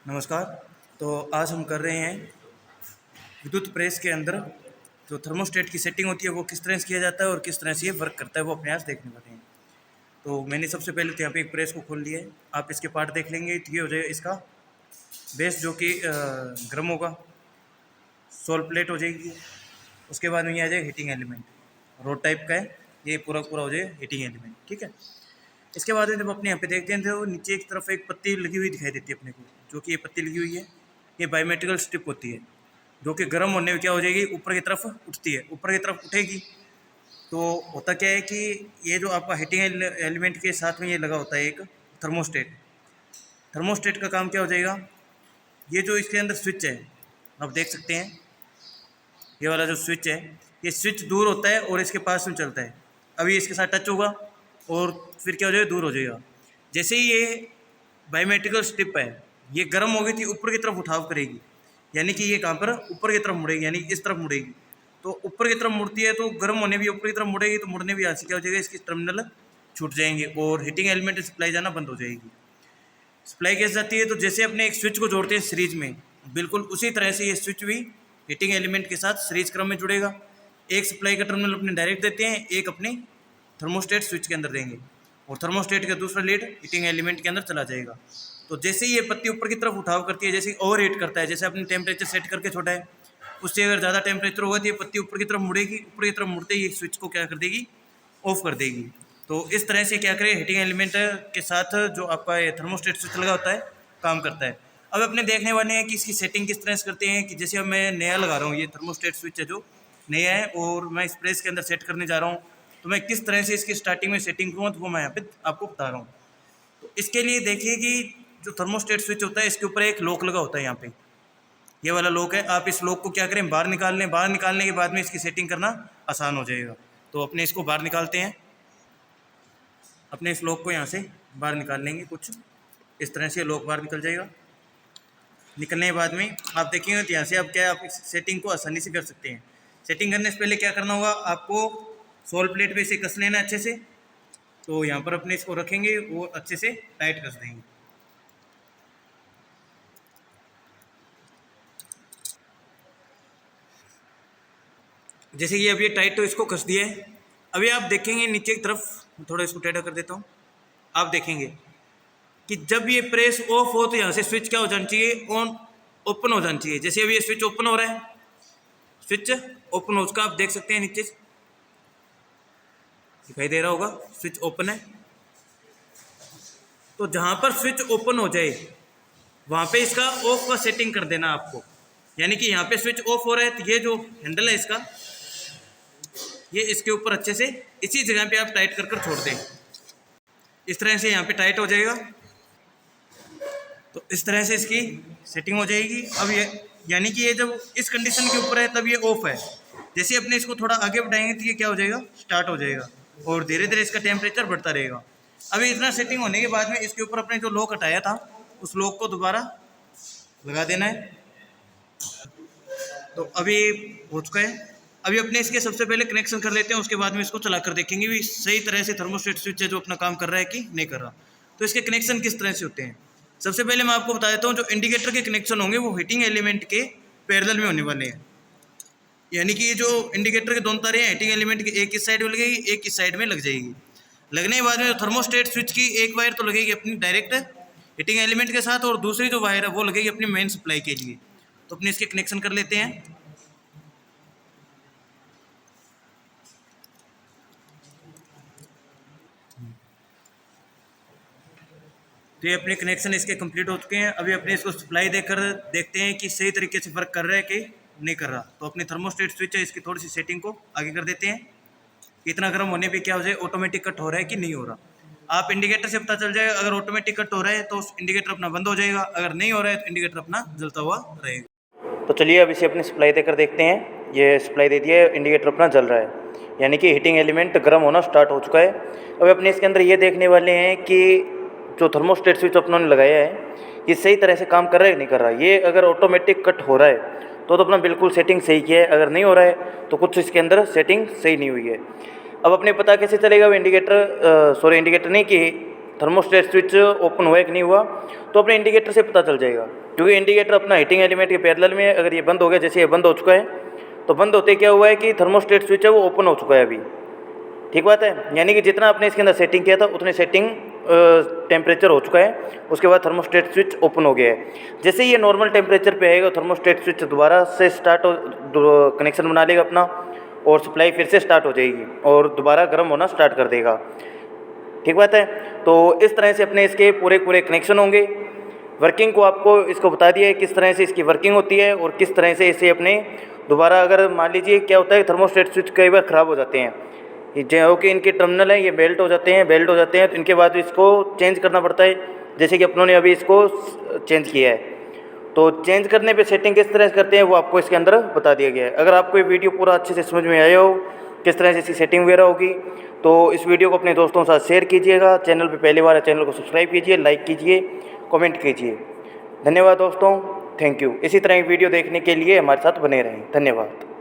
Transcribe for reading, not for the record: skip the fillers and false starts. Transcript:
नमस्कार। तो आज हम कर रहे हैं विद्युत प्रेस के अंदर जो थर्मोस्टेट की सेटिंग होती है वो किस तरह से किया जाता है और किस तरह से ये वर्क करता है वो अपने आज देखने वाले हैं। तो मैंने सबसे पहले तो यहाँ पे एक प्रेस को खोल लिया है। आप इसके पार्ट देख लेंगे तो ये हो जाएगा इसका बेस जो कि गर्म होगा, सोल प्लेट हो जाएगी। उसके बाद में ये आ जाएगा हीटिंग एलिमेंट, रोड टाइप का है, ये पूरा पूरा हो जाएगा हीटिंग एलिमेंट। ठीक है। इसके बाद में जब अपने यहाँ पे देखते हैं तो नीचे एक तरफ एक पत्ती लगी हुई दिखाई देती है अपने को, जो कि ये पत्ती लगी हुई है, ये बायोमेट्रिकल स्ट्रिप होती है, जो कि गर्म होने में क्या हो जाएगी, ऊपर की तरफ उठती है। ऊपर की तरफ उठेगी तो होता क्या है कि ये जो आपका हीटिंग एलिमेंट के साथ में ये लगा होता है एक थर्मोस्टेट। थर्मोस्टेट का काम क्या हो जाएगा, ये जो इसके अंदर स्विच है आप देख सकते हैं, ये वाला जो स्विच है, ये स्विच दूर होता है और इसके पास में चलता है। अभी इसके साथ टच होगा और फिर क्या हो जाएगा, दूर हो जाएगा। जैसे ही ये बायोमेट्रिकल स्ट्रिप है, ये गर्म होगी थी ऊपर की तरफ उठाव करेगी, यानी कि ये कहाँ पर ऊपर की तरफ मुड़ेगी, यानी इस तरफ मुड़ेगी। तो ऊपर की तरफ मुड़ती है तो गर्म होने भी ऊपर की तरफ मुड़ेगी, तो मुड़ने भी यहाँ से क्या हो जाएगा, इसकी टर्मिनल छूट जाएंगे और हीटिंग एलिमेंट सप्लाई जाना बंद हो जाएगी। सप्लाई कैसे जाती है, तो जैसे अपने एक स्विच को जोड़ते हैं सीरीज में, बिल्कुल उसी तरह से ये स्विच भी हीटिंग एलिमेंट के साथ सीरीज क्रम में जुड़ेगा। एक सप्लाई का टर्मिनल अपने डायरेक्ट देते हैं, एक अपने थर्मोस्टेट स्विच के अंदर देंगे और थर्मोस्टेट का दूसरा लीड हीटिंग एलिमेंट के अंदर चला जाएगा। तो जैसे ही ये पत्ती ऊपर की तरफ उठाव करती है, जैसे ओवर हीट करता है, जैसे अपने टेम्परेचर सेट करके छोड़ा है, उससे अगर ज़्यादा टेम्परेचर होगा तो ये पत्ती ऊपर की तरफ मुड़ेगी, ऊपर की तरफ मुड़ते ही स्विच को क्या कर देगी, ऑफ कर देगी। तो इस तरह से क्या करें, हीटिंग एलिमेंट के साथ जो आपका ये थर्मोस्टेट स्विच लगा होता है काम करता है। अब अपने देखने वाले हैं कि इसकी सेटिंग किस तरह से करते हैं। कि जैसे अब मैं नया लगा रहा हूँ, ये थर्मोस्टेट स्विच है जो नया है और मैं इस प्रेस के अंदर सेट करने जा रहा हूँ, तो मैं किस तरह से इसकी स्टार्टिंग में सेटिंग करूँ तो वो मैं यहाँ पे आपको बता रहा हूँ। तो इसके लिए देखिए कि जो थर्मोस्टेट स्विच होता है इसके ऊपर एक लॉक लगा होता है, यहाँ पे ये वाला लॉक है। आप इस लॉक को क्या करें, बाहर निकाल लें। बाहर निकालने के बाद में इसकी सेटिंग करना आसान हो जाएगा। तो अपने इसको बाहर निकालते हैं, अपने इस लॉक को यहाँ से बाहर निकाल लेंगे। कुछ इस तरह से लॉक बाहर निकल जाएगा। निकलने के बाद में आप देखेंगे तो यहाँ से आप क्या, आप इस सेटिंग को आसानी से कर सकते हैं। सेटिंग करने से पहले क्या करना होगा, आपको सोल प्लेट पे इसे कस लेना अच्छे से। तो यहाँ पर अपने इसको रखेंगे, वो अच्छे से टाइट कस देंगे। जैसे कि अब ये टाइट तो इसको कस दिया है। अभी आप देखेंगे नीचे की तरफ, थोड़ा इसको टेढ़ा कर देता हूँ। आप देखेंगे कि जब ये प्रेस ऑफ हो तो यहाँ से स्विच क्या हो जाना चाहिए, ऑन ओपन हो जाना चाहिए। जैसे अभी ये स्विच ओपन हो रहा है, स्विच ओपन हो चुका, आप देख सकते हैं नीचे दिखाई दे रहा होगा, स्विच ओपन है। तो जहाँ पर स्विच ओपन हो जाए वहाँ पे इसका ऑफ का सेटिंग कर देना आपको। यानी कि यहाँ पे स्विच ऑफ हो रहा है तो ये जो हैंडल है इसका, ये इसके ऊपर अच्छे से इसी जगह पे आप टाइट कर छोड़ दें। इस तरह से यहाँ पे टाइट हो जाएगा। तो इस तरह से इसकी सेटिंग हो जाएगी। अब ये यानी कि ये जब इस कंडीशन के ऊपर है तब ये ऑफ है। जैसे अपने इसको थोड़ा आगे बढ़ाएंगे तो ये क्या हो जाएगा, स्टार्ट हो जाएगा और धीरे धीरे इसका टेम्परेचर बढ़ता रहेगा। अभी इतना सेटिंग होने के बाद में इसके ऊपर अपने जो लॉक हटाया था उस लॉक को दोबारा लगा देना है। तो अभी हो चुका है। अभी अपने इसके सबसे पहले कनेक्शन कर लेते हैं, उसके बाद में इसको चला कर देखेंगे भी सही तरह से थर्मोस्टेट स्विच है जो अपना काम कर रहा है कि नहीं कर रहा। तो इसके कनेक्शन किस तरह से होते हैं, सबसे पहले मैं आपको बता देता हूँ। जो इंडिकेटर के कनेक्शन होंगे वो हीटिंग एलिमेंट के पैरेलल में होने वाले हैं। यानी कि ये जो इंडिकेटर के दोनों तारे हैं हीटिंग एलिमेंट की, एक इस साइड में लगेगी, एक इस साइड में लग जाएगी। लगने के बाद में थर्मोस्टेट स्विच की एक वायर तो लगेगी अपनी डायरेक्ट हीटिंग एलिमेंट के साथ और दूसरी जो वायर है वो लगेगी अपनी मेन सप्लाई के लिए। तो अपने इसके कनेक्शन कर लेते हैं। तो ये अपने कनेक्शन इसके कंप्लीट हो चुके हैं। अभी अपने इसको सप्लाई देकर देखते हैं कि सही तरीके से वर्क कर रहा है कि नहीं कर रहा। तो अपनी थर्मोस्टेट स्विच है इसकी थोड़ी सी सेटिंग को आगे कर देते हैं। इतना गर्म होने पे क्या हो जाए, ऑटोमेटिक कट हो रहा है कि नहीं हो रहा। आप इंडिकेटर से पता चल जाएगा, अगर ऑटोमेटिक कट हो रहा है तो इंडिकेटर अपना बंद हो जाएगा, अगर नहीं हो रहा है तो इंडिकेटर अपना जलता हुआ रहेगा। तो चलिए अब इसे अपनी सप्लाई देकर देखते हैं। ये सप्लाई दे दिया है, इंडिकेटर अपना जल रहा है, यानी कि हीटिंग एलिमेंट गर्म होना स्टार्ट हो चुका है। अब अपने इसके अंदर ये देखने वाले हैं कि जो थर्मोस्टेट स्विच अपनों ने लगाया है ये सही तरह से काम कर रहा है कि नहीं कर रहा। ये अगर ऑटोमेटिक कट हो रहा है तो अपना बिल्कुल सेटिंग सही किया है, अगर नहीं हो रहा है तो कुछ इसके अंदर सेटिंग सही नहीं हुई है। अब अपने पता कैसे चलेगा, वो इंडिकेटर नहीं कि थर्मोस्टेट स्विच ओपन हुआ है कि नहीं हुआ, तो अपने इंडिकेटर से पता चल जाएगा, क्योंकि इंडिकेटर अपना हीटिंग एलिमेंट के पैरेलल में अगर ये बंद हो गया, जैसे ये बंद हो चुका है, तो बंद होते क्या हुआ है कि थर्मोस्टेट स्विच है वो ओपन हो चुका है अभी। ठीक बात है, यानी कि जितना आपने इसके अंदर सेटिंग किया था उतने सेटिंग टेम्परेचर हो चुका है, उसके बाद थर्मोस्टेट स्विच ओपन हो गया है। जैसे ये नॉर्मल टेम्परेचर पे आएगा, थर्मोस्टेट स्विच दोबारा से स्टार्ट हो, कनेक्शन बना लेगा अपना, और सप्लाई फिर से स्टार्ट हो जाएगी और दोबारा गर्म होना स्टार्ट कर देगा। ठीक बात है, तो इस तरह से अपने इसके पूरे कनेक्शन होंगे। वर्किंग को आपको इसको बता दिया है किस तरह से इसकी वर्किंग होती है और किस तरह से इसे अपने दोबारा, अगर मान लीजिए क्या होता है थर्मोस्टेट स्विच कई बार ख़राब हो जाते हैं, जो कि इनके टर्मिनल है ये बेल्ट हो जाते हैं, तो इनके बाद इसको चेंज करना पड़ता है, जैसे कि अपनों ने अभी इसको चेंज किया है। तो चेंज करने पे सेटिंग किस तरह से करते हैं वो आपको इसके अंदर बता दिया गया है। अगर आपको ये वीडियो पूरा अच्छे से समझ में आया हो किस तरह से इसकी सेटिंग वगैरह होगी, तो इस वीडियो को अपने दोस्तों के साथ शेयर कीजिएगा। चैनल पे पहली बार है, चैनल को सब्सक्राइब कीजिए, लाइक कीजिए, कमेंट कीजिए। धन्यवाद दोस्तों, थैंक यू। इसी तरह की वीडियो देखने के लिए हमारे साथ बने रहें। धन्यवाद।